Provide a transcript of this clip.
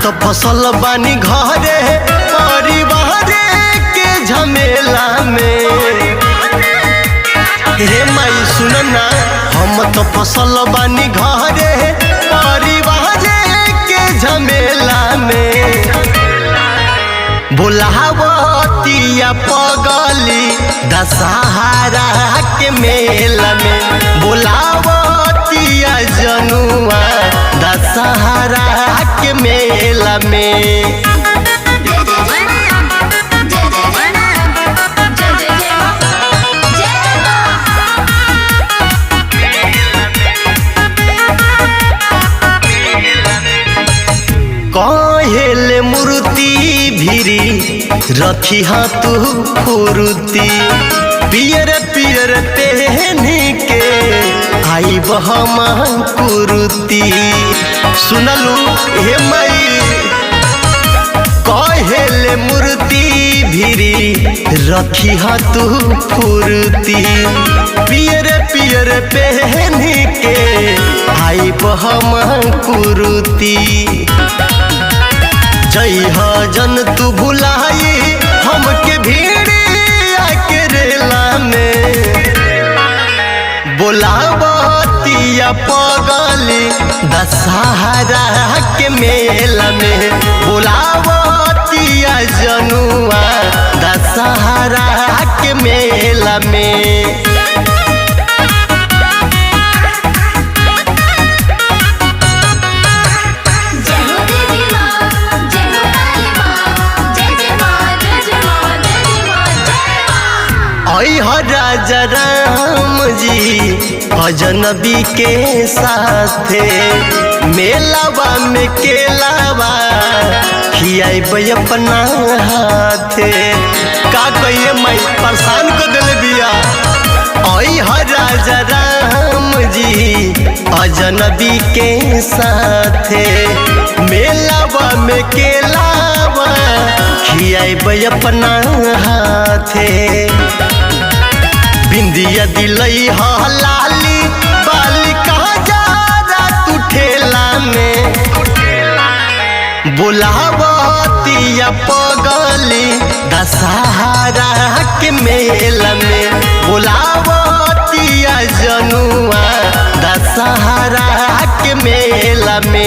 तो फसल बानी घरे परिवार के झमेला में। हे माई सुन ना, हम तो फसल बानी घरे परिवार के झमेला में। बुलावतिया पगली दशहरा के मेला में, बुलावतिया जनुआ दशहरा के मेला में। कहेले मूर्ति भिरी रखी तू फुरुती, पियर पियर पहन के आई बहम कुरुती। सुनलू हे माई, कहेले मूर्ति भिरी रखी तू फुरुती, पियर पियर पहन के आई बहम कुरुती। जय जन तू भुलाई हमके भीड़िया के रेला में, बुलावतिया पगली दशहरा के मेला में, बुलावतिया जनुआ दशहरा के मेला में। राजा राम जी अजनबी के साथे मेलावा में केलावा खियाब अपना हाथे। का कहिए माई परेशान कर दिल बिया। राजा राम जी अजनबी के साथे मेलावा में केलावा खियाब अपना हाथे। बिंदिया दिलई लाली बाली कहा जा तू ठेला में, बुलावतिया पगली दशहरा के मेला में, बुलावतिया जनुआ दशहरा के मेला में।